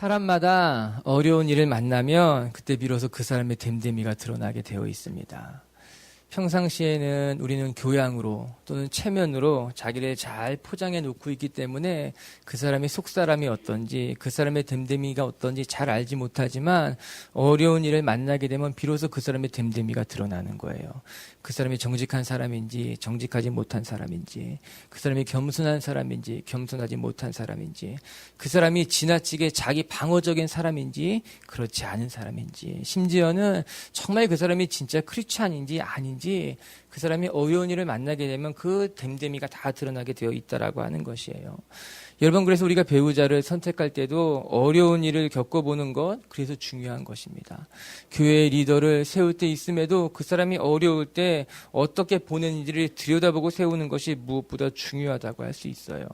사람마다 어려운 일을 만나면 그때 비로소 그 사람의 됨됨이가 드러나게 되어 있습니다. 평상시에는 우리는 교양으로 또는 체면으로 자기를 잘 포장해 놓고 있기 때문에 그 사람의 속사람이 어떤지 그 사람의 됨됨이가 어떤지 잘 알지 못하지만 어려운 일을 만나게 되면 비로소 그 사람의 됨됨이가 드러나는 거예요. 그 사람이 정직한 사람인지 정직하지 못한 사람인지 그 사람이 겸손한 사람인지 겸손하지 못한 사람인지 그 사람이 지나치게 자기 방어적인 사람인지 그렇지 않은 사람인지 심지어는 정말 그 사람이 진짜 크리스찬인지 아닌지 그 사람이 어려운 일을 만나게 되면 그 됨됨이가 다 드러나게 되어 있다라고 하는 것이에요. 여러분, 그래서 우리가 배우자를 선택할 때도 어려운 일을 겪어보는 것, 그래서 중요한 것입니다. 교회 리더를 세울 때 있음에도 그 사람이 어려울 때 어떻게 보내는지를 들여다보고 세우는 것이 무엇보다 중요하다고 할 수 있어요.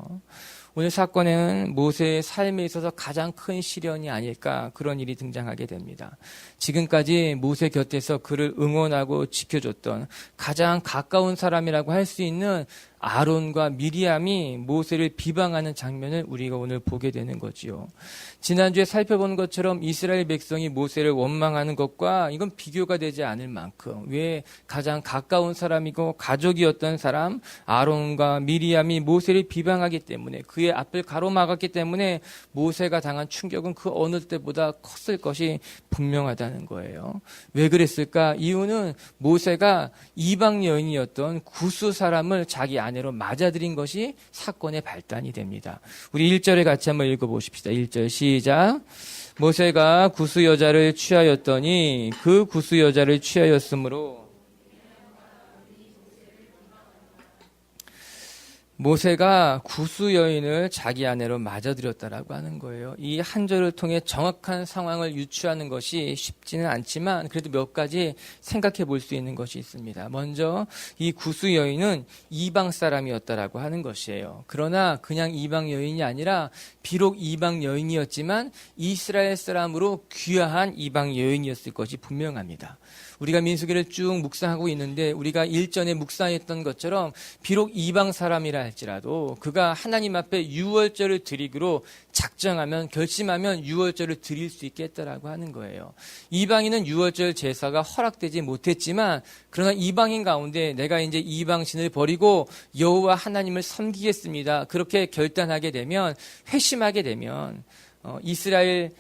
오늘 사건에는 모세의 삶에 있어서 가장 큰 시련이 아닐까 그런 일이 등장하게 됩니다. 지금까지 모세 곁에서 그를 응원하고 지켜줬던 가장 가까운 사람이라고 할 수 있는 아론과 미리암이 모세를 비방하는 장면을 우리가 오늘 보게 되는 거지요. 지난주에 살펴본 것처럼 이스라엘 백성이 모세를 원망하는 것과 이건 비교가 되지 않을 만큼 왜 가장 가까운 사람이고 가족이었던 사람 아론과 미리암이 모세를 비방하기 때문에 그의 앞을 가로막았기 때문에 모세가 당한 충격은 그 어느 때보다 컸을 것이 분명하다는 거예요. 왜 그랬을까? 이유는 모세가 이방 여인이었던 구스 사람을 자기 아내로 맞아들인 것이 사건의 발단이 됩니다. 우리 1절에 같이 한번 읽어보십시다. 1절 시작. 모세가 구스 여자를 취하였더니 그 구스 여자를 취하였으므로 모세가 구스 여인을 자기 아내로 맞아들였다라고 하는 거예요. 이 한 절을 통해 정확한 상황을 유추하는 것이 쉽지는 않지만 그래도 몇 가지 생각해 볼 수 있는 것이 있습니다. 먼저 이 구스 여인은 이방 사람이었다라고 하는 것이에요. 그러나 그냥 이방 여인이 아니라 비록 이방 여인이었지만 이스라엘 사람으로 귀화한 이방 여인이었을 것이 분명합니다. 우리가 민수기를 쭉 묵상하고 있는데 우리가 일전에 묵상했던 것처럼 비록 이방 사람이라 할지라도 그가 하나님 앞에 유월절을 드리기로 작정하면 결심하면 유월절을 드릴 수 있겠다라고 하는 거예요. 이방인은 유월절 제사가 허락되지 못했지만 그러나 이방인 가운데 내가 이제 이방신을 버리고 여호와 하나님을 섬기겠습니다. 그렇게 결단하게 되면 회심하게 되면 이스라엘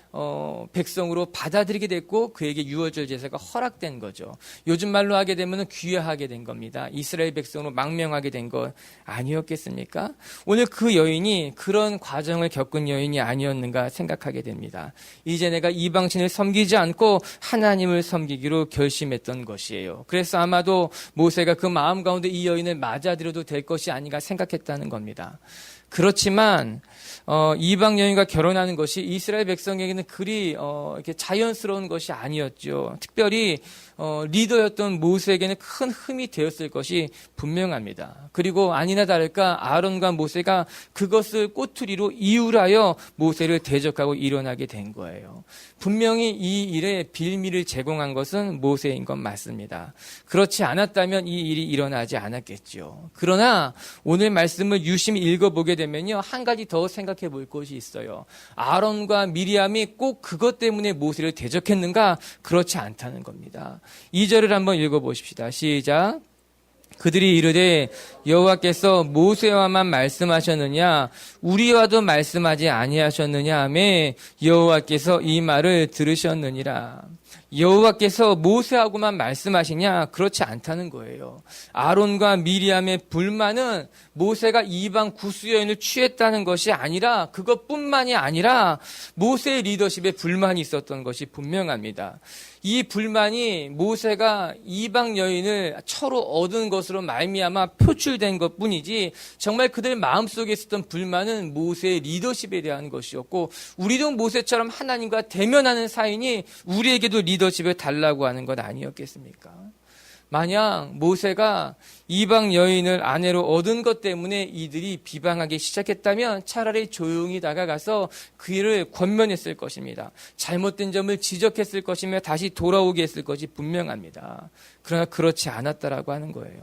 백성으로 받아들이게 됐고 그에게 유월절 제사가 허락된 거죠. 요즘 말로 하게 되면 귀화하게 된 겁니다. 이스라엘 백성으로 망명하게 된 것 아니었겠습니까? 오늘 그 여인이 그런 과정을 겪은 여인이 아니었는가 생각하게 됩니다. 이제 내가 이방신을 섬기지 않고 하나님을 섬기기로 결심했던 것이에요. 그래서 아마도 모세가 그 마음 가운데 이 여인을 맞아들여도 될 것이 아닌가 생각했다는 겁니다. 그렇지만 이방 여인과 결혼하는 것이 이스라엘 백성에게는 그리 이렇게 자연스러운 것이 아니었죠. 특별히 리더였던 모세에게는 큰 흠이 되었을 것이 분명합니다. 그리고 아니나 다를까 아론과 모세가 그것을 꼬투리로 이유하여 모세를 대적하고 일어나게 된 거예요. 분명히 이 일에 빌미를 제공한 것은 모세인 건 맞습니다. 그렇지 않았다면 이 일이 일어나지 않았겠죠. 그러나 오늘 말씀을 유심히 읽어보게 되면요, 한 가지 더 생각해 볼 것이 있어요. 아론과 미리암이 꼭 그것 때문에 모세를 대적했는가? 그렇지 않다는 겁니다. 2절을 한번 읽어보십시다. 시작. 그들이 이르되 여호와께서 모세와만 말씀하셨느냐 우리와도 말씀하지 아니하셨느냐 하며 여호와께서 이 말을 들으셨느니라. 여호와께서 모세하고만 말씀하시냐? 그렇지 않다는 거예요. 아론과 미리암의 불만은 모세가 이방 구스 여인을 취했다는 것이 아니라 그것뿐만이 아니라 모세의 리더십에 불만이 있었던 것이 분명합니다. 이 불만이 모세가 이방 여인을 처로 얻은 것으로 말미암아 표출된 것뿐이지 정말 그들 마음속에 있었던 불만은 모세의 리더십에 대한 것이었고 우리도 모세처럼 하나님과 대면하는 사이니 우리에게도 리더십을 달라고 하는 것 아니었겠습니까? 만약 모세가 이방 여인을 아내로 얻은 것 때문에 이들이 비방하기 시작했다면 차라리 조용히 다가가서 그를 권면했을 것입니다. 잘못된 점을 지적했을 것이며 다시 돌아오게 했을 것이 분명합니다. 그러나 그렇지 않았다라고 하는 거예요.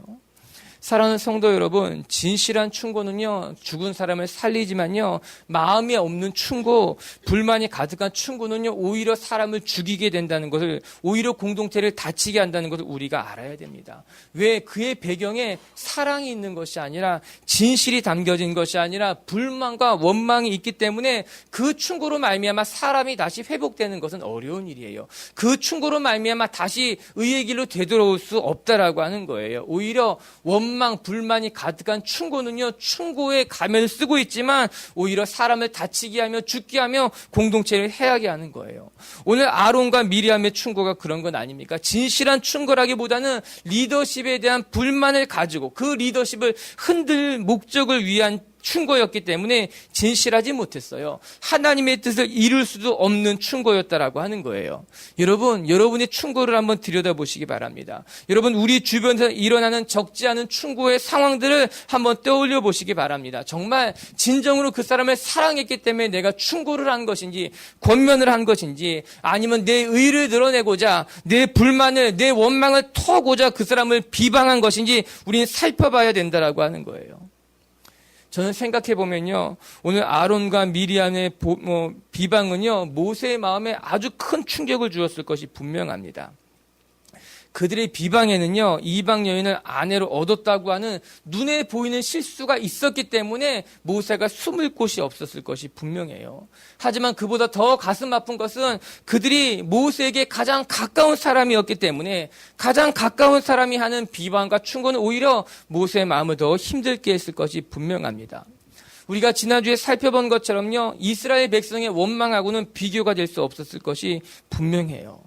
사랑하는 성도 여러분, 진실한 충고는요, 죽은 사람을 살리지만요, 마음이 없는 충고, 불만이 가득한 충고는요, 오히려 사람을 죽이게 된다는 것을, 오히려 공동체를 다치게 한다는 것을 우리가 알아야 됩니다. 왜? 그의 배경에 사랑이 있는 것이 아니라, 진실이 담겨진 것이 아니라, 불만과 원망이 있기 때문에 그 충고로 말미암아 사람이 다시 회복되는 것은 어려운 일이에요. 그 충고로 말미암아 다시 의의 길로 되돌아올 수 없다라고 하는 거예요. 오히려 원망, 불만이 가득한 충고는요, 충고의 가면을 쓰고 있지만 오히려 사람을 다치게 하며 죽게 하며 공동체를 해하게 하는 거예요. 오늘 아론과 미리암의 충고가 그런 건 아닙니까? 진실한 충고라기보다는 리더십에 대한 불만을 가지고 그 리더십을 흔들 목적을 위한 충고였기 때문에 진실하지 못했어요. 하나님의 뜻을 이룰 수도 없는 충고였다라고 하는 거예요. 여러분, 여러분의 충고를 한번 들여다보시기 바랍니다. 여러분, 우리 주변에서 일어나는 적지 않은 충고의 상황들을 한번 떠올려 보시기 바랍니다. 정말 진정으로 그 사람을 사랑했기 때문에 내가 충고를 한 것인지, 권면을 한 것인지, 아니면 내 의를 드러내고자, 내 불만을, 내 원망을 터고자 그 사람을 비방한 것인지 우리는 살펴봐야 된다라고 하는 거예요. 저는 생각해 보면요, 오늘 아론과 미리암의 비방은요, 모세의 마음에 아주 큰 충격을 주었을 것이 분명합니다. 그들의 비방에는요, 이방 여인을 아내로 얻었다고 하는 눈에 보이는 실수가 있었기 때문에 모세가 숨을 곳이 없었을 것이 분명해요. 하지만 그보다 더 가슴 아픈 것은 그들이 모세에게 가장 가까운 사람이었기 때문에 가장 가까운 사람이 하는 비방과 충고는 오히려 모세의 마음을 더 힘들게 했을 것이 분명합니다. 우리가 지난주에 살펴본 것처럼요, 이스라엘 백성의 원망하고는 비교가 될 수 없었을 것이 분명해요.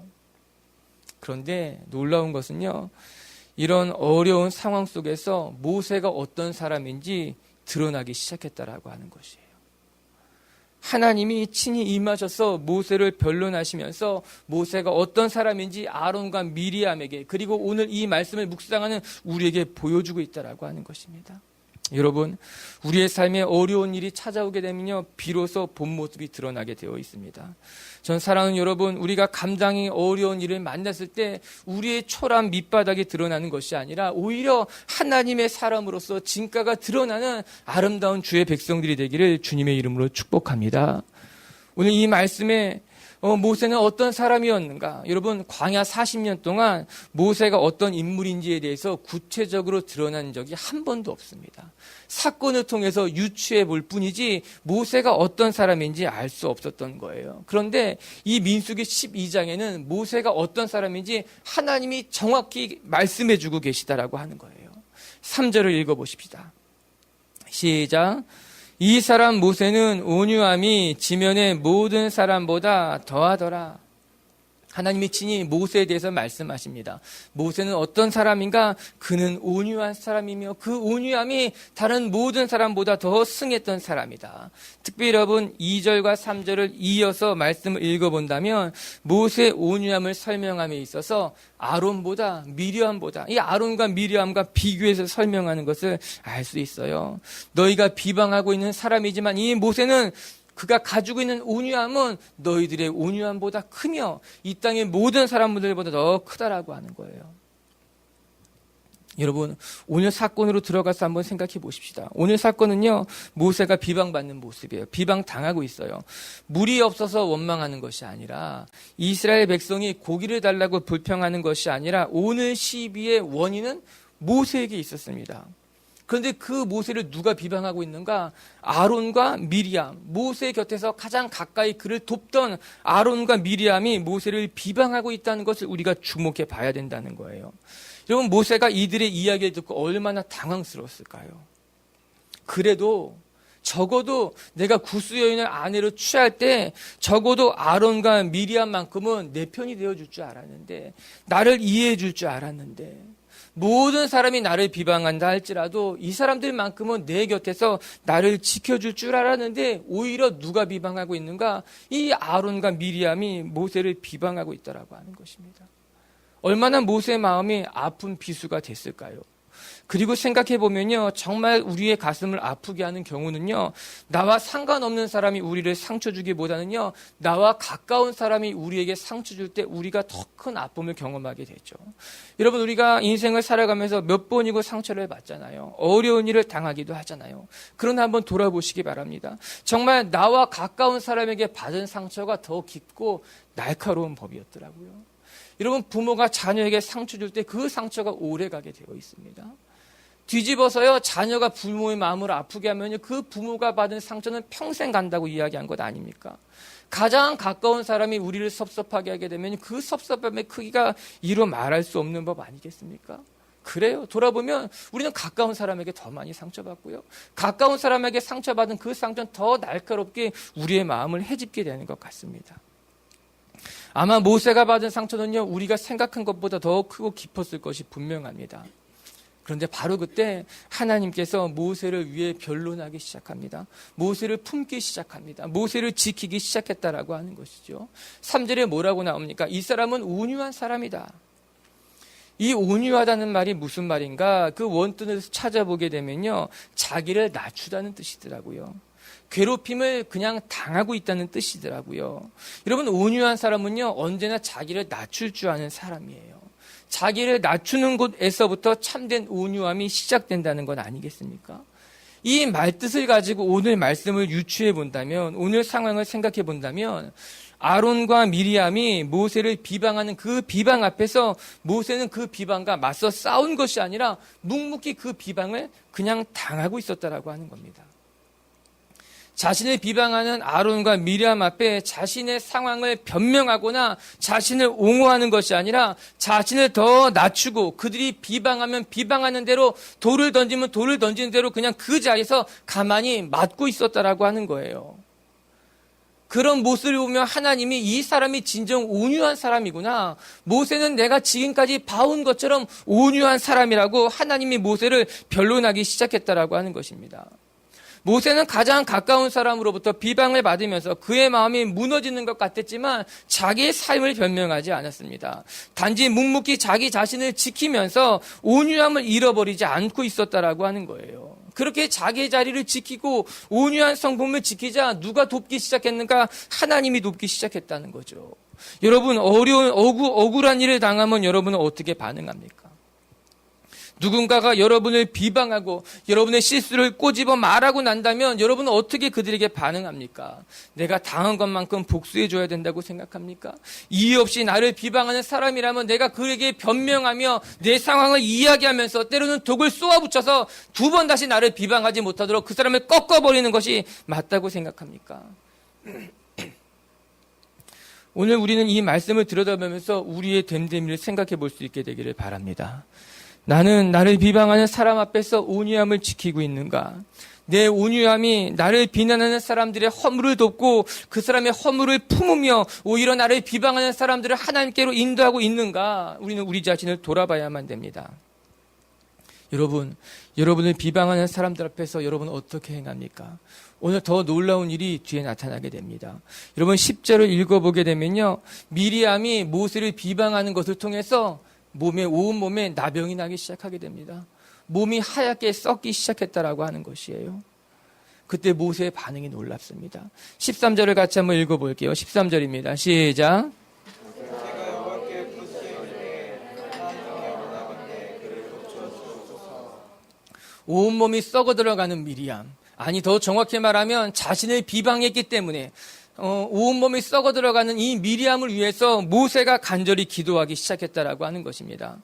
그런데 놀라운 것은요, 이런 어려운 상황 속에서 모세가 어떤 사람인지 드러나기 시작했다라고 하는 것이에요. 하나님이 친히 임하셔서 모세를 변론하시면서 모세가 어떤 사람인지 아론과 미리암에게, 그리고 오늘 이 말씀을 묵상하는 우리에게 보여주고 있다라고 하는 것입니다. 여러분, 우리의 삶에 어려운 일이 찾아오게 되면요, 비로소 본 모습이 드러나게 되어 있습니다. 전 사랑하는 여러분, 우리가 감당이 어려운 일을 만났을 때 우리의 초라한 밑바닥이 드러나는 것이 아니라 오히려 하나님의 사람으로서 진가가 드러나는 아름다운 주의 백성들이 되기를 주님의 이름으로 축복합니다. 오늘 이 말씀에 모세는 어떤 사람이었는가? 여러분, 광야 40년 동안 모세가 어떤 인물인지에 대해서 구체적으로 드러난 적이 한 번도 없습니다. 사건을 통해서 유추해 볼 뿐이지 모세가 어떤 사람인지 알 수 없었던 거예요. 그런데 이 민수기 12장에는 모세가 어떤 사람인지 하나님이 정확히 말씀해 주고 계시다라고 하는 거예요. 3절을 읽어보십시다. 시작. 이 사람 모세는 온유함이 지면의 모든 사람보다 더하더라. 하나님이 친히 모세에 대해서 말씀하십니다. 모세는 어떤 사람인가? 그는 온유한 사람이며 그 온유함이 다른 모든 사람보다 더 승했던 사람이다. 특별히 여러분 2절과 3절을 이어서 말씀을 읽어본다면 모세의 온유함을 설명함에 있어서 아론보다 미리암보다, 이 아론과 미리암과 비교해서 설명하는 것을 알 수 있어요. 너희가 비방하고 있는 사람이지만 이 모세는 그가 가지고 있는 온유함은 너희들의 온유함보다 크며 이 땅의 모든 사람들보다 더 크다라고 하는 거예요. 여러분, 오늘 사건으로 들어가서 한번 생각해 보십시다. 오늘 사건은요, 모세가 비방받는 모습이에요. 비방당하고 있어요. 물이 없어서 원망하는 것이 아니라 이스라엘 백성이 고기를 달라고 불평하는 것이 아니라 오늘 시비의 원인은 모세에게 있었습니다. 그런데 그 모세를 누가 비방하고 있는가? 아론과 미리암, 모세 곁에서 가장 가까이 그를 돕던 아론과 미리암이 모세를 비방하고 있다는 것을 우리가 주목해 봐야 된다는 거예요. 여러분, 모세가 이들의 이야기를 듣고 얼마나 당황스러웠을까요? 그래도 적어도 내가 구스 여인을 아내로 취할 때 적어도 아론과 미리암만큼은 내 편이 되어줄 줄 알았는데, 나를 이해해 줄 줄 알았는데, 모든 사람이 나를 비방한다 할지라도 이 사람들만큼은 내 곁에서 나를 지켜줄 줄 알았는데 오히려 누가 비방하고 있는가? 이 아론과 미리암이 모세를 비방하고 있다라고 하는 것입니다. 얼마나 모세의 마음이 아픈 비수가 됐을까요? 그리고 생각해 보면요, 정말 우리의 가슴을 아프게 하는 경우는요, 나와 상관없는 사람이 우리를 상처 주기보다는요, 나와 가까운 사람이 우리에게 상처 줄 때 우리가 더 큰 아픔을 경험하게 되죠. 여러분, 우리가 인생을 살아가면서 몇 번이고 상처를 받잖아요. 어려운 일을 당하기도 하잖아요. 그러나 한번 돌아보시기 바랍니다. 정말 나와 가까운 사람에게 받은 상처가 더 깊고 날카로운 법이었더라고요. 여러분, 부모가 자녀에게 상처 줄 때 그 상처가 오래가게 되어 있습니다. 뒤집어서요, 자녀가 부모의 마음을 아프게 하면 그 부모가 받은 상처는 평생 간다고 이야기한 것 아닙니까? 가장 가까운 사람이 우리를 섭섭하게 하게 되면 그 섭섭함의 크기가 이루 말할 수 없는 법 아니겠습니까? 그래요. 돌아보면 우리는 가까운 사람에게 더 많이 상처받고요. 가까운 사람에게 상처받은 그 상처는 더 날카롭게 우리의 마음을 헤집게 되는 것 같습니다. 아마 모세가 받은 상처는요, 우리가 생각한 것보다 더 크고 깊었을 것이 분명합니다. 그런데 바로 그때 하나님께서 모세를 위해 변론하기 시작합니다. 모세를 품기 시작합니다. 모세를 지키기 시작했다라고 하는 것이죠. 3절에 뭐라고 나옵니까? 이 사람은 온유한 사람이다. 이 온유하다는 말이 무슨 말인가? 그 원뜻을 찾아보게 되면요, 자기를 낮추다는 뜻이더라고요. 괴롭힘을 그냥 당하고 있다는 뜻이더라고요. 여러분, 온유한 사람은요, 언제나 자기를 낮출 줄 아는 사람이에요. 자기를 낮추는 곳에서부터 참된 온유함이 시작된다는 건 아니겠습니까? 이 말뜻을 가지고 오늘 말씀을 유추해 본다면, 오늘 상황을 생각해 본다면, 아론과 미리암이 모세를 비방하는 그 비방 앞에서 모세는 그 비방과 맞서 싸운 것이 아니라 묵묵히 그 비방을 그냥 당하고 있었다라고 하는 겁니다. 자신을 비방하는 아론과 미리암 앞에 자신의 상황을 변명하거나 자신을 옹호하는 것이 아니라 자신을 더 낮추고 그들이 비방하면 비방하는 대로 돌을 던지면 돌을 던지는 대로 그냥 그 자리에서 가만히 맞고 있었다라고 하는 거예요. 그런 모습을 보면 하나님이 이 사람이 진정 온유한 사람이구나. 모세는 내가 지금까지 봐온 것처럼 온유한 사람이라고 하나님이 모세를 변론하기 시작했다라고 하는 것입니다. 모세는 가장 가까운 사람으로부터 비방을 받으면서 그의 마음이 무너지는 것 같았지만 자기의 삶을 변명하지 않았습니다. 단지 묵묵히 자기 자신을 지키면서 온유함을 잃어버리지 않고 있었다라고 하는 거예요. 그렇게 자기의 자리를 지키고 온유한 성품을 지키자 누가 돕기 시작했는가? 하나님이 돕기 시작했다는 거죠. 여러분, 어려운 억울한 일을 당하면 여러분은 어떻게 반응합니까? 누군가가 여러분을 비방하고 여러분의 실수를 꼬집어 말하고 난다면 여러분은 어떻게 그들에게 반응합니까? 내가 당한 것만큼 복수해줘야 된다고 생각합니까? 이유 없이 나를 비방하는 사람이라면 내가 그에게 변명하며 내 상황을 이야기하면서 때로는 독을 쏘아붙여서 2번 다시 나를 비방하지 못하도록 그 사람을 꺾어버리는 것이 맞다고 생각합니까? 오늘 우리는 이 말씀을 들여다보면서 우리의 됨됨이를 생각해 볼 수 있게 되기를 바랍니다. 나는 나를 비방하는 사람 앞에서 온유함을 지키고 있는가? 내 온유함이 나를 비난하는 사람들의 허물을 돕고 그 사람의 허물을 품으며 오히려 나를 비방하는 사람들을 하나님께로 인도하고 있는가? 우리는 우리 자신을 돌아봐야만 됩니다. 여러분, 여러분을 비방하는 사람들 앞에서 여러분은 어떻게 행합니까? 오늘 더 놀라운 일이 뒤에 나타나게 됩니다. 여러분 10절을 읽어보게 되면요, 미리암이 모세를 비방하는 것을 통해서 온몸에 나병이 나기 시작하게 됩니다. 몸이 하얗게 썩기 시작했다라고 하는 것이에요. 그때 모세의 반응이 놀랍습니다. 13절을 같이 한번 읽어볼게요. 13절입니다. 시작. 온몸이 썩어 들어가는 미리암. 아니, 더 정확히 말하면 자신을 비방했기 때문에 온몸이 썩어 들어가는 이 미리암을 위해서 모세가 간절히 기도하기 시작했다라고 하는 것입니다.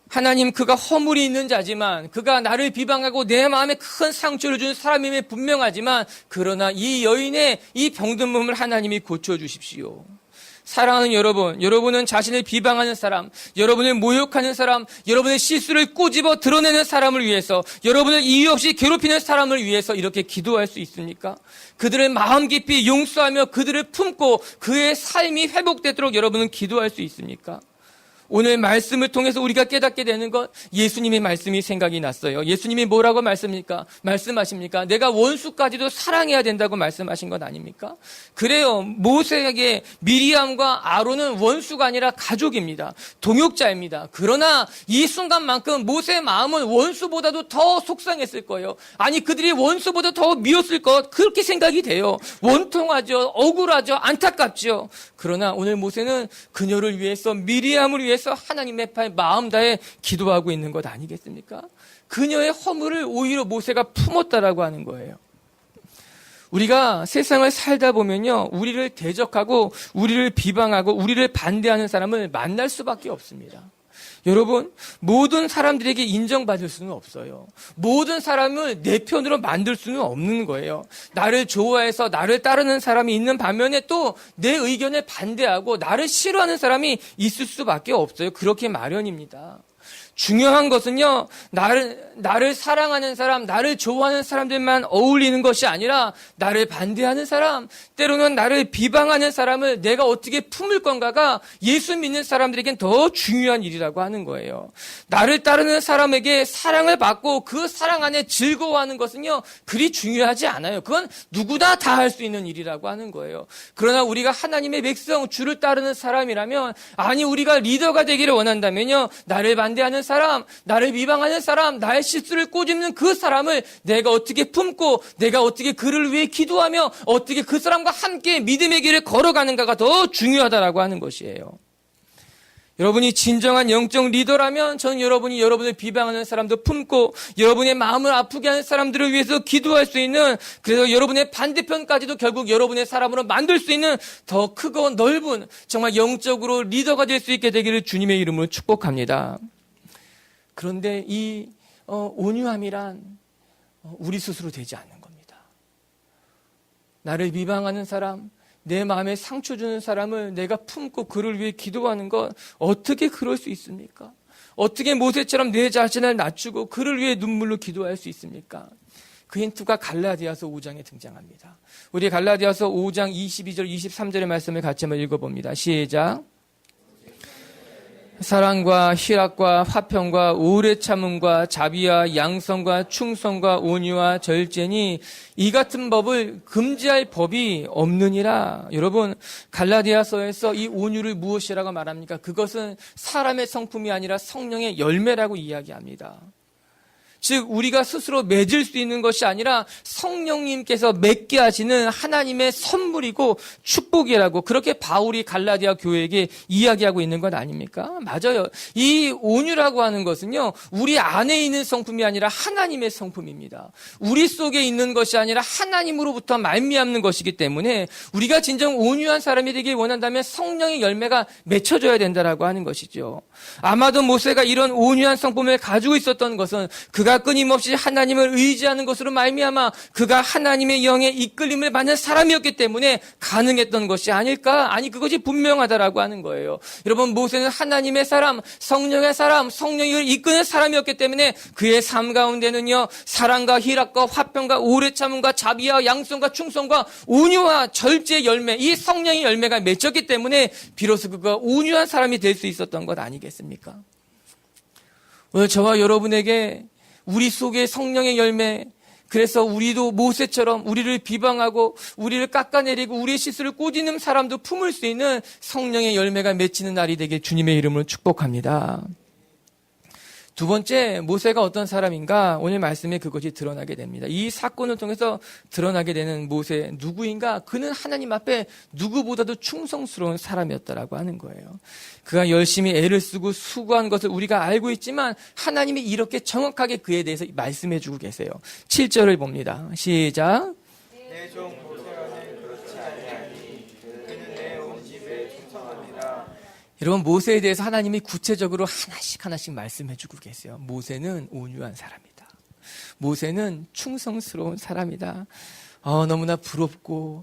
하나님, 그가 허물이 있는 자지만 그가 나를 비방하고 내 마음에 큰 상처를 준 사람임에 분명하지만 그러나 이 여인의 이 병든 몸을 하나님이 고쳐주십시오. 사랑하는 여러분, 여러분은 자신을 비방하는 사람, 여러분을 모욕하는 사람, 여러분의 실수를 꼬집어 드러내는 사람을 위해서, 여러분을 이유 없이 괴롭히는 사람을 위해서 이렇게 기도할 수 있습니까? 그들을 마음 깊이 용서하며 그들을 품고 그의 삶이 회복되도록 여러분은 기도할 수 있습니까? 오늘 말씀을 통해서 우리가 깨닫게 되는 것, 예수님의 말씀이 생각이 났어요. 예수님이 뭐라고 말씀하십니까? 내가 원수까지도 사랑해야 된다고 말씀하신 것 아닙니까? 그래요. 모세에게 미리암과 아론은 원수가 아니라 가족입니다. 동역자입니다. 그러나 이 순간만큼 모세의 마음은 원수보다도 더 속상했을 거예요. 아니, 그들이 원수보다 더 미웠을 것, 그렇게 생각이 돼요. 원통하죠. 억울하죠. 안타깝죠. 그러나 오늘 모세는 그녀를 위해서, 미리암을 위해서 하나님의 팔 마음 다해 기도하고 있는 것 아니겠습니까? 그녀의 허물을 오히려 모세가 품었다라고 하는 거예요. 우리가 세상을 살다 보면요, 우리를 대적하고 우리를 비방하고 우리를 반대하는 사람을 만날 수밖에 없습니다. 여러분, 모든 사람들에게 인정받을 수는 없어요. 모든 사람을 내 편으로 만들 수는 없는 거예요. 나를 좋아해서 나를 따르는 사람이 있는 반면에 또 내 의견에 반대하고 나를 싫어하는 사람이 있을 수밖에 없어요. 그렇게 마련입니다. 중요한 것은요, 나를 사랑하는 사람, 나를 좋아하는 사람들만 어울리는 것이 아니라 나를 반대하는 사람, 때로는 나를 비방하는 사람을 내가 어떻게 품을 건가가 예수 믿는 사람들에겐 더 중요한 일이라고 하는 거예요. 나를 따르는 사람에게 사랑을 받고 그 사랑 안에 즐거워하는 것은요, 그리 중요하지 않아요. 그건 누구나 다 할 수 있는 일이라고 하는 거예요. 그러나 우리가 하나님의 백성, 주를 따르는 사람이라면, 아니, 우리가 리더가 되기를 원한다면요, 나를 반대하는 사람, 나를 비방하는 사람, 나의 실수를 꼬집는 그 사람을 내가 어떻게 품고 내가 어떻게 그를 위해 기도하며 어떻게 그 사람과 함께 믿음의 길을 걸어가는가가 더 중요하다라고 하는 것이에요. 여러분이 진정한 영적 리더라면 저는 여러분이 여러분을 비방하는 사람도 품고 여러분의 마음을 아프게 하는 사람들을 위해서 기도할 수 있는, 그래서 여러분의 반대편까지도 결국 여러분의 사람으로 만들 수 있는 더 크고 넓은 정말 영적으로 리더가 될 수 있게 되기를 주님의 이름으로 축복합니다. 그런데 이 온유함이란 우리 스스로 되지 않는 겁니다. 나를 비방하는 사람, 내 마음에 상처 주는 사람을 내가 품고 그를 위해 기도하는 것, 어떻게 그럴 수 있습니까? 어떻게 모세처럼 내 자신을 낮추고 그를 위해 눈물로 기도할 수 있습니까? 그 힌트가 갈라디아서 5장에 등장합니다. 우리 갈라디아서 5장 22절 23절의 말씀을 같이 한번 읽어봅니다. 시작. 사랑과 희락과 화평과 오래 참음과 자비와 양성과 충성과 온유와 절제니 이 같은 법을 금지할 법이 없느니라. 여러분, 갈라디아서에서 이 온유를 무엇이라고 말합니까? 그것은 사람의 성품이 아니라 성령의 열매라고 이야기합니다. 즉 우리가 스스로 맺을 수 있는 것이 아니라 성령님께서 맺게 하시는 하나님의 선물이고 축복이라고, 그렇게 바울이 갈라디아 교회에게 이야기하고 있는 것 아닙니까? 맞아요. 이 온유라고 하는 것은요, 우리 안에 있는 성품이 아니라 하나님의 성품입니다. 우리 속에 있는 것이 아니라 하나님으로부터 말미암는 것이기 때문에 우리가 진정 온유한 사람이 되길 원한다면 성령의 열매가 맺혀져야 된다라고 하는 것이죠. 아마도 모세가 이런 온유한 성품을 가지고 있었던 것은 그가 끊임없이 하나님을 의지하는 것으로 말미암아 그가 하나님의 영의 이끌림을 받는 사람이었기 때문에 가능했던 것이 아닐까? 아니, 그것이 분명하다라고 하는 거예요. 여러분, 모세는 하나님의 사람, 성령의 사람, 성령을 이끄는 사람이었기 때문에 그의 삶 가운데는요, 사랑과 희락과 화평과 오래 참음과 자비와 양성과 충성과 온유와 절제의 열매, 이 성령의 열매가 맺혔기 때문에 비로소 그가 온유한 사람이 될 수 있었던 것 아니겠습니까? 오늘 저와 여러분에게 우리 속에 성령의 열매, 그래서 우리도 모세처럼 우리를 비방하고 우리를 깎아내리고 우리의 실수를 꼬집는 사람도 품을 수 있는 성령의 열매가 맺히는 날이 되길 주님의 이름으로 축복합니다. 두 번째, 모세가 어떤 사람인가? 오늘 말씀에 그것이 드러나게 됩니다. 이 사건을 통해서 드러나게 되는 모세 누구인가? 그는 하나님 앞에 누구보다도 충성스러운 사람이었다라고 하는 거예요. 그가 열심히 애를 쓰고 수고한 것을 우리가 알고 있지만 하나님이 이렇게 정확하게 그에 대해서 말씀해 주고 계세요. 7절을 봅니다. 시작. 내 종 모세와는 그렇지 아니하니 그는 내 온 집에 충성합니다. 여러분, 모세에 대해서 하나님이 구체적으로 하나씩 말씀해 주고 계세요. 모세는 온유한 사람이다. 모세는 충성스러운 사람이다. 너무나 부럽고,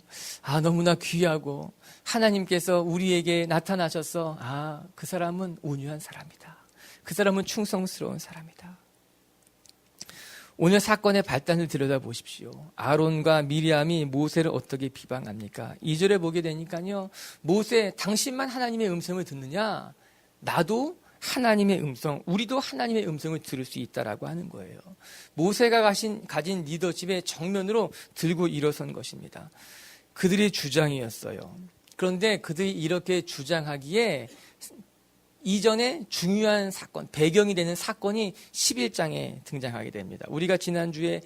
너무나 귀하고, 하나님께서 우리에게 나타나셔서, 그 사람은 온유한 사람이다. 그 사람은 충성스러운 사람이다. 오늘 사건의 발단을 들여다보십시오. 아론과 미리암이 모세를 어떻게 비방합니까? 2절에 보게 되니까요, 모세, 당신만 하나님의 음성을 듣느냐? 나도 하나님의 음성, 우리도 하나님의 음성을 들을 수 있다라고 하는 거예요. 모세가 가진 리더십의 정면으로 들고 일어선 것입니다. 그들의 주장이었어요. 그런데 그들이 이렇게 주장하기에 이전에 중요한 사건, 배경이 되는 사건이 11장에 등장하게 됩니다. 우리가 지난주에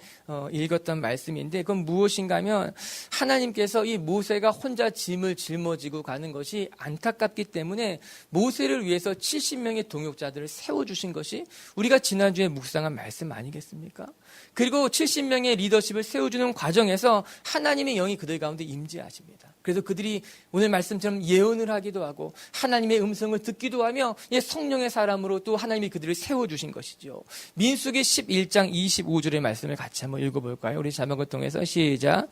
읽었던 말씀인데 그건 무엇인가 하면 하나님께서 이 모세가 혼자 짐을 짊어지고 가는 것이 안타깝기 때문에 모세를 위해서 70명의 동역자들을 세워주신 것이 우리가 지난주에 묵상한 말씀 아니겠습니까? 그리고 70명의 리더십을 세워주는 과정에서 하나님의 영이 그들 가운데 임재하십니다. 그래서 그들이 오늘 말씀처럼 예언을 하기도 하고 하나님의 음성을 듣기도 하며 성령의 사람으로 또 하나님이 그들을 세워주신 것이죠. 민수기 11장 25절의 말씀을 같이 한번 읽어볼까요? 우리 자막을 통해서 시작.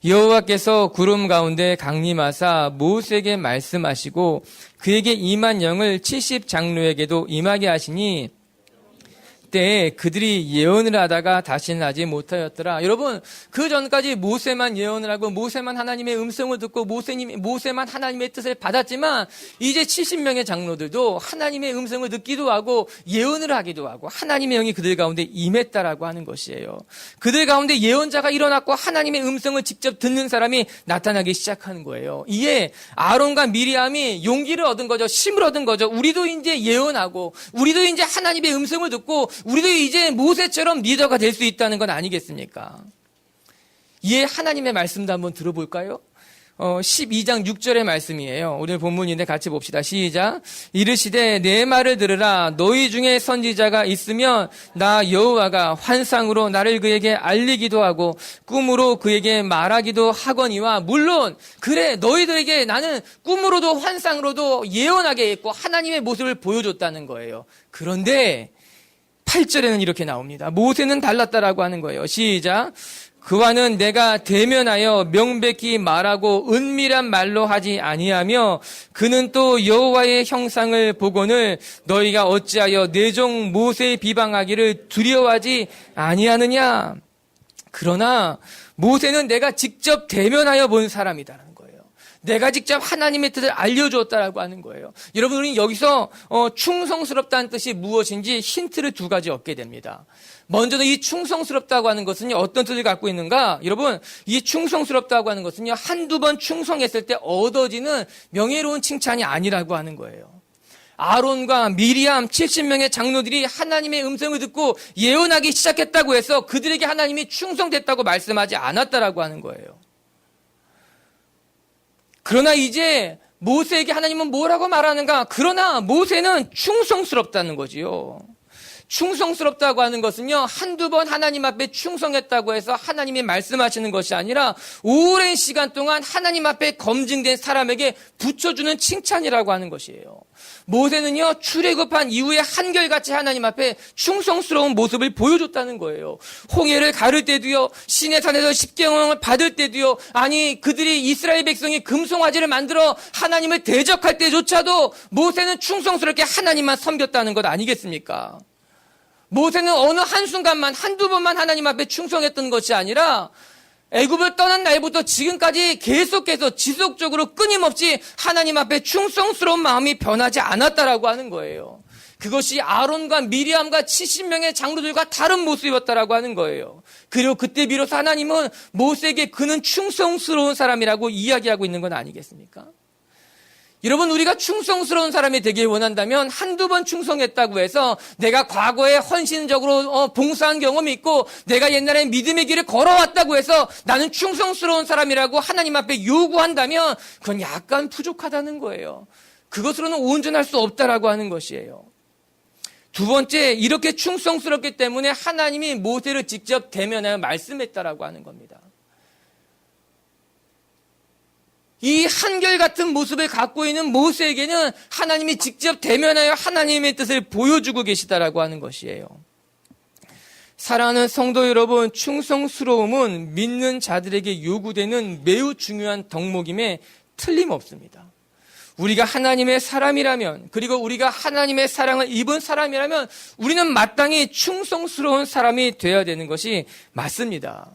여호와께서 구름 가운데 강림하사 모세에게 말씀하시고 그에게 임한 영을 70장로에게도 임하게 하시니 때에 그들이 예언을 하다가 다시는 하지 못하였더라. 여러분, 그 전까지 모세만 예언을 하고 모세만 하나님의 음성을 듣고 모세만 하나님의 뜻을 받았지만 이제 70명의 장로들도 하나님의 음성을 듣기도 하고 예언을 하기도 하고 하나님의 영이 그들 가운데 임했다라고 하는 것이에요. 그들 가운데 예언자가 일어났고 하나님의 음성을 직접 듣는 사람이 나타나기 시작하는 거예요. 이에 아론과 미리암이 용기를 얻은 거죠. 힘을 얻은 거죠. 우리도 이제 예언하고 우리도 이제 하나님의 음성을 듣고 우리도 이제 모세처럼 리더가 될 수 있다는 건 아니겠습니까? 이에 하나님의 말씀도 한번 들어볼까요? 12장 6절의 말씀이에요. 오늘 본문인데 같이 봅시다. 시작. 이르시되 내 말을 들으라. 너희 중에 선지자가 있으면 나 여호와가 환상으로 나를 그에게 알리기도 하고 꿈으로 그에게 말하기도 하거니와 물론 그래 너희들에게 나는 꿈으로도 환상으로도 예언하게 했고 하나님의 모습을 보여줬다는 거예요. 그런데 8절에는 이렇게 나옵니다. 모세는 달랐다라고 하는 거예요. 시작. 그와는 내가 대면하여 명백히 말하고 은밀한 말로 하지 아니하며 그는 또 여호와의 형상을 보거늘 너희가 어찌하여 내 종 모세의 비방하기를 두려워하지 아니하느냐. 그러나 모세는 내가 직접 대면하여 본 사람이다라는 거예요. 내가 직접 하나님의 뜻을 알려주었다라고 하는 거예요. 여러분, 우리는 여기서 충성스럽다는 뜻이 무엇인지 힌트를 두 가지 얻게 됩니다. 먼저는 이 충성스럽다고 하는 것은요, 어떤 뜻을 갖고 있는가? 여러분, 이 충성스럽다고 하는 것은요, 한두 번 충성했을 때 얻어지는 명예로운 칭찬이 아니라고 하는 거예요. 아론과 미리암 70명의 장로들이 하나님의 음성을 듣고 예언하기 시작했다고 해서 그들에게 하나님이 충성됐다고 말씀하지 않았다라고 하는 거예요. 그러나 이제 모세에게 하나님은 뭐라고 말하는가? 그러나 모세는 충성스럽다는 거지요. 충성스럽다고 하는 것은요, 한두 번 하나님 앞에 충성했다고 해서 하나님이 말씀하시는 것이 아니라 오랜 시간 동안 하나님 앞에 검증된 사람에게 붙여주는 칭찬이라고 하는 것이에요. 모세는요, 출애굽한 이후에 한결같이 하나님 앞에 충성스러운 모습을 보여줬다는 거예요. 홍해를 가를 때도요, 시내산에서 십계명을 받을 때도요, 아니 그들이 이스라엘 백성이 금송아지를 만들어 하나님을 대적할 때조차도 모세는 충성스럽게 하나님만 섬겼다는 것 아니겠습니까? 모세는 어느 한순간만 한두 번만 하나님 앞에 충성했던 것이 아니라 애굽을 떠난 날부터 지금까지 계속해서 지속적으로 끊임없이 하나님 앞에 충성스러운 마음이 변하지 않았다라고 하는 거예요. 그것이 아론과 미리암과 70명의 장로들과 다른 모습이었다라고 하는 거예요. 그리고 그때 비로소 하나님은 모세에게 그는 충성스러운 사람이라고 이야기하고 있는 건 아니겠습니까? 여러분, 우리가 충성스러운 사람이 되길 원한다면 한두 번 충성했다고 해서 내가 과거에 헌신적으로 봉사한 경험이 있고 내가 옛날에 믿음의 길을 걸어왔다고 해서 나는 충성스러운 사람이라고 하나님 앞에 요구한다면 그건 약간 부족하다는 거예요. 그것으로는 온전할 수 없다라고 하는 것이에요. 두 번째, 이렇게 충성스럽기 때문에 하나님이 모세를 직접 대면하여 말씀했다라고 하는 겁니다. 이 한결같은 모습을 갖고 있는 모세에게는 하나님이 직접 대면하여 하나님의 뜻을 보여주고 계시다라고 하는 것이에요. 사랑하는 성도 여러분, 충성스러움은 믿는 자들에게 요구되는 매우 중요한 덕목임에 틀림없습니다. 우리가 하나님의 사람이라면, 그리고 우리가 하나님의 사랑을 입은 사람이라면 우리는 마땅히 충성스러운 사람이 되어야 되는 것이 맞습니다.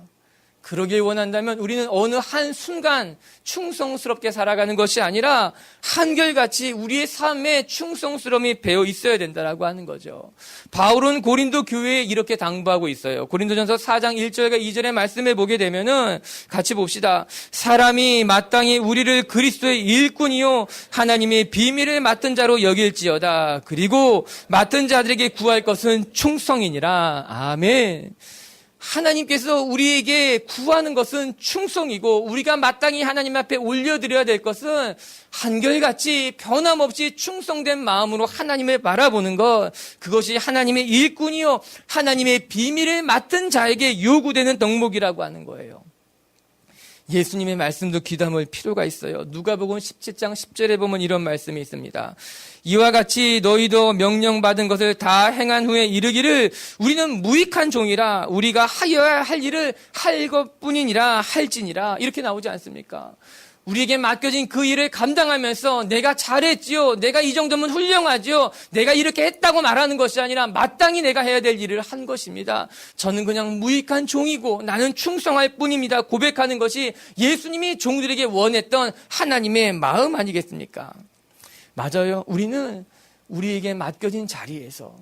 그러길 원한다면 우리는 어느 한순간 충성스럽게 살아가는 것이 아니라 한결같이 우리의 삶에 충성스러움이 배어 있어야 된다라고 하는 거죠. 바울은 고린도 교회에 이렇게 당부하고 있어요. 고린도전서 4장 1절과 2절의 말씀에 보게 되면은 같이 봅시다. 사람이 마땅히 우리를 그리스도의 일꾼이요 하나님의 비밀을 맡은 자로 여길지어다. 그리고 맡은 자들에게 구할 것은 충성이니라. 아멘. 하나님께서 우리에게 구하는 것은 충성이고 우리가 마땅히 하나님 앞에 올려드려야 될 것은 한결같이 변함없이 충성된 마음으로 하나님을 바라보는 것, 그것이 하나님의 일꾼이요 하나님의 비밀을 맡은 자에게 요구되는 덕목이라고 하는 거예요. 예수님의 말씀도 귀담을 필요가 있어요. 누가복음 17장 10절에 보면 이런 말씀이 있습니다. 이와 같이 너희도 명령받은 것을 다 행한 후에 이르기를 우리는 무익한 종이라 우리가 하여야 할 일을 할 것뿐이니라 할지니라 이렇게 나오지 않습니까? 우리에게 맡겨진 그 일을 감당하면서 내가 잘했지요, 내가 이 정도면 훌륭하지요, 내가 이렇게 했다고 말하는 것이 아니라 마땅히 내가 해야 될 일을 한 것입니다. 저는 그냥 무익한 종이고 나는 충성할 뿐입니다 고백하는 것이 예수님이 종들에게 원했던 하나님의 마음 아니겠습니까? 맞아요. 우리는 우리에게 맡겨진 자리에서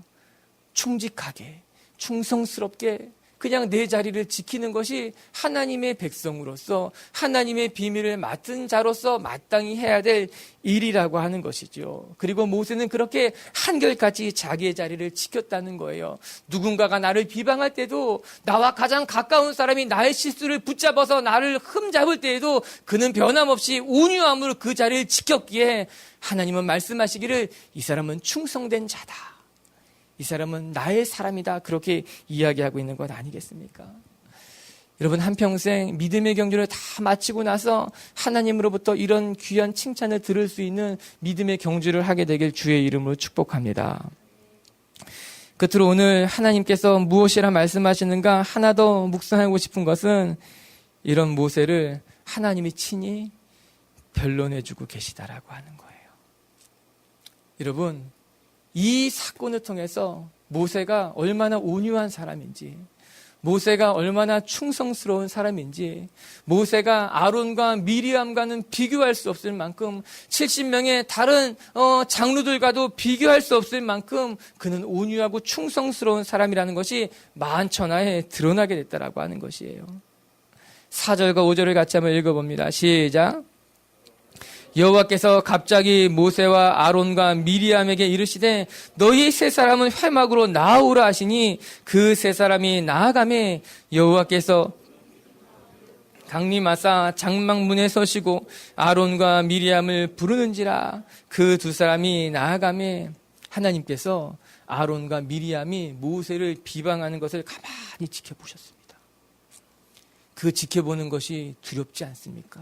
충직하게 충성스럽게 그냥 내 자리를 지키는 것이 하나님의 백성으로서 하나님의 비밀을 맡은 자로서 마땅히 해야 될 일이라고 하는 것이죠. 그리고 모세는 그렇게 한결같이 자기의 자리를 지켰다는 거예요. 누군가가 나를 비방할 때도 나와 가장 가까운 사람이 나의 실수를 붙잡아서 나를 흠잡을 때에도 그는 변함없이 온유함으로 그 자리를 지켰기에 하나님은 말씀하시기를 이 사람은 충성된 자다. 이 사람은 나의 사람이다. 그렇게 이야기하고 있는 것 아니겠습니까? 여러분 한평생 믿음의 경주를 다 마치고 나서 하나님으로부터 이런 귀한 칭찬을 들을 수 있는 믿음의 경주를 하게 되길 주의 이름으로 축복합니다. 끝으로 오늘 하나님께서 무엇이라 말씀하시는가 하나 더 묵상하고 싶은 것은 이런 모세를 하나님이 친히 변론해주고 계시다라고 하는 거예요. 여러분 이 사건을 통해서 모세가 얼마나 온유한 사람인지, 모세가 얼마나 충성스러운 사람인지, 모세가 아론과 미리암과는 비교할 수 없을 만큼 70명의 다른 장로들과도 비교할 수 없을 만큼 그는 온유하고 충성스러운 사람이라는 것이 만천하에 드러나게 됐다라고 하는 것이에요. 4절과 5절을 같이 한번 읽어봅니다. 시작. 여호와께서 갑자기 모세와 아론과 미리암에게 이르시되 너희 세 사람은 회막으로 나아오라 하시니 그 세 사람이 나아가매 여호와께서 강림하사 장막문에 서시고 아론과 미리암을 부르는지라. 그 두 사람이 나아가매 하나님께서 아론과 미리암이 모세를 비방하는 것을 가만히 지켜보셨습니다. 그 지켜보는 것이 두렵지 않습니까?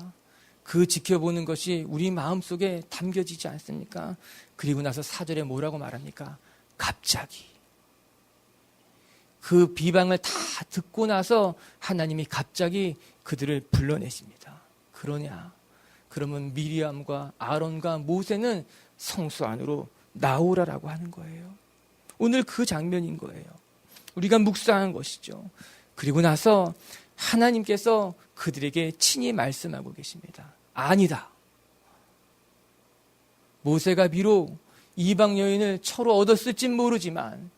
그 지켜보는 것이 우리 마음속에 담겨지지 않습니까? 그리고 나서 4절에 뭐라고 말합니까? 갑자기. 그 비방을 다 듣고 나서 하나님이 갑자기 그들을 불러내십니다. 그러냐? 그러면 미리암과 아론과 모세는 성소 안으로 나오라라고 하는 거예요. 오늘 그 장면인 거예요. 우리가 묵상한 것이죠. 그리고 나서 하나님께서 그들에게 친히 말씀하고 계십니다. 아니다. 모세가 비록 이방 여인을 처로 얻었을진 모르지만,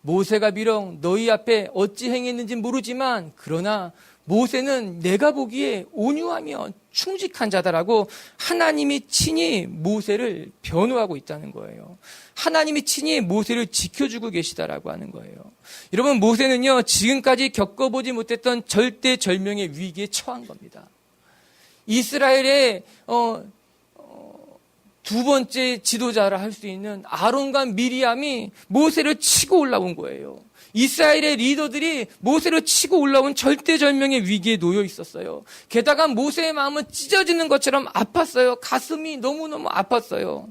모세가 비록 너희 앞에 어찌 행했는지 모르지만, 그러나 모세는 내가 보기에 온유하며 충직한 자다라고 하나님이 친히 모세를 변호하고 있다는 거예요. 하나님이 친히 모세를 지켜주고 계시다라고 하는 거예요. 여러분, 모세는요 지금까지 겪어보지 못했던 절대절명의 위기에 처한 겁니다. 이스라엘의 두 번째 지도자라 할 수 있는 아론과 미리암이 모세를 치고 올라온 거예요. 이스라엘의 리더들이 모세를 치고 올라온 절대절명의 위기에 놓여 있었어요. 게다가 모세의 마음은 찢어지는 것처럼 아팠어요. 가슴이 너무너무 아팠어요.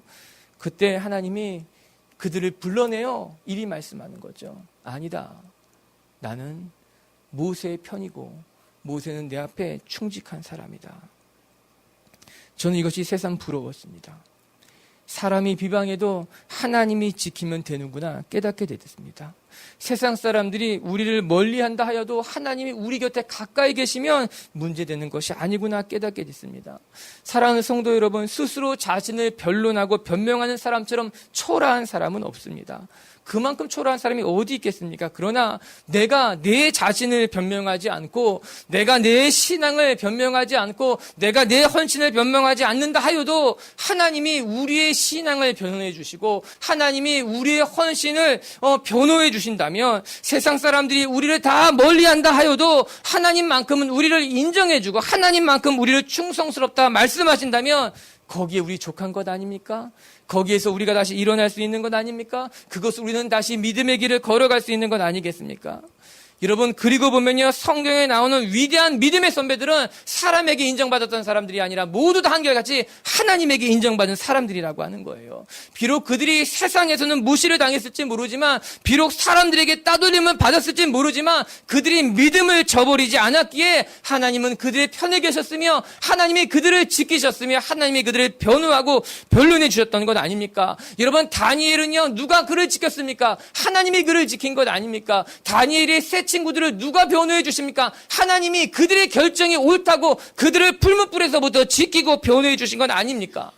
그때 하나님이 그들을 불러내어 이리 말씀하는 거죠. 아니다. 나는 모세의 편이고 모세는 내 앞에 충직한 사람이다. 저는 이것이 세상 부러웠습니다. 사람이 비방해도 하나님이 지키면 되는구나 깨닫게 됐습니다. 세상 사람들이 우리를 멀리한다 하여도 하나님이 우리 곁에 가까이 계시면 문제되는 것이 아니구나 깨닫게 됐습니다. 사랑하는 성도 여러분, 스스로 자신을 변론하고 변명하는 사람처럼 초라한 사람은 없습니다. 그만큼 초라한 사람이 어디 있겠습니까? 그러나 내가 내 자신을 변명하지 않고, 내가 내 신앙을 변명하지 않고, 내가 내 헌신을 변명하지 않는다 하여도 하나님이 우리의 신앙을 변호해 주시고 하나님이 우리의 헌신을 변호해 주신다면, 세상 사람들이 우리를 다 멀리한다 하여도 하나님만큼은 우리를 인정해 주고 하나님만큼 우리를 충성스럽다 말씀하신다면 거기에 우리 족한 것 아닙니까? 거기에서 우리가 다시 일어날 수 있는 것 아닙니까? 그것을 우리는 다시 믿음의 길을 걸어갈 수 있는 것 아니겠습니까? 여러분, 그리고 보면요, 성경에 나오는 위대한 믿음의 선배들은 사람에게 인정받았던 사람들이 아니라 모두 다 한결같이 하나님에게 인정받은 사람들이라고 하는 거예요. 비록 그들이 세상에서는 무시를 당했을지 모르지만, 비록 사람들에게 따돌림을 받았을지 모르지만, 그들이 믿음을 저버리지 않았기에 하나님은 그들의 편에 계셨으며 하나님이 그들을 지키셨으며 하나님이 그들을 변호하고 변론해 주셨던 것 아닙니까? 여러분, 다니엘은요, 누가 그를 지켰습니까? 하나님이 그를 지킨 것 아닙니까? 다니엘의 새 친구들을 누가 변호해 주십니까? 하나님이 그들의 결정이 옳다고 그들을 풀무불에서부터 지키고 변호해 주신 건 아닙니까?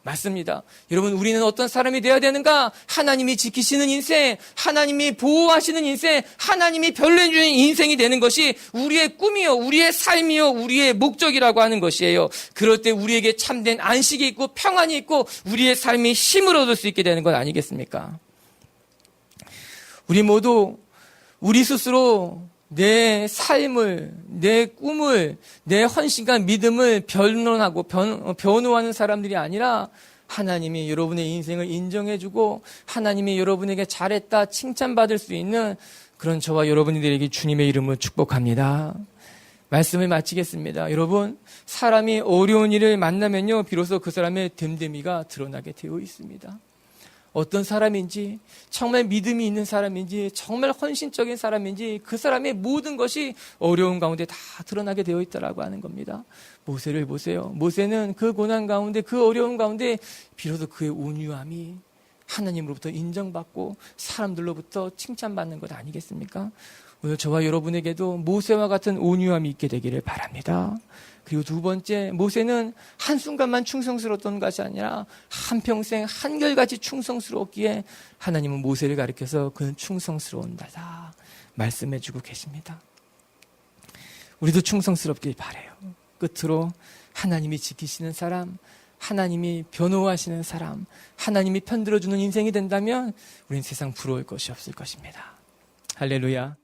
맞습니다. 여러분, 우리는 어떤 사람이 되어야 되는가? 하나님이 지키시는 인생, 하나님이 보호하시는 인생, 하나님이 변호해 주는 인생이 되는 것이 우리의 꿈이요, 우리의 삶이요, 우리의 목적이라고 하는 것이에요. 그럴 때 우리에게 참된 안식이 있고 평안이 있고 우리의 삶이 힘을 얻을 수 있게 되는 것 아니겠습니까? 우리 모두 우리 스스로 내 삶을, 내 꿈을, 내 헌신과 믿음을 변론하고 변호하는 사람들이 아니라 하나님이 여러분의 인생을 인정해주고 하나님이 여러분에게 잘했다 칭찬받을 수 있는 그런 저와 여러분들에게 주님의 이름으로 축복합니다. 말씀을 마치겠습니다. 여러분, 사람이 어려운 일을 만나면요, 비로소 그 사람의 됨됨이가 드러나게 되어 있습니다. 어떤 사람인지, 정말 믿음이 있는 사람인지, 정말 헌신적인 사람인지 그 사람의 모든 것이 어려운 가운데 다 드러나게 되어 있다라고 하는 겁니다. 모세를 보세요. 모세는 그 고난 가운데, 그 어려운 가운데 비로소 그의 온유함이 하나님으로부터 인정받고 사람들로부터 칭찬받는 것 아니겠습니까? 오늘 저와 여러분에게도 모세와 같은 온유함이 있게 되기를 바랍니다. 그리고 두 번째, 모세는 한순간만 충성스러웠던 것이 아니라 한평생 한결같이 충성스러웠기에 하나님은 모세를 가리켜서 그는 충성스러운다 말씀해주고 계십니다. 우리도 충성스럽길 바라요. 끝으로 하나님이 지키시는 사람, 하나님이 변호하시는 사람, 하나님이 편들어주는 인생이 된다면 우리는 세상 부러울 것이 없을 것입니다. 할렐루야.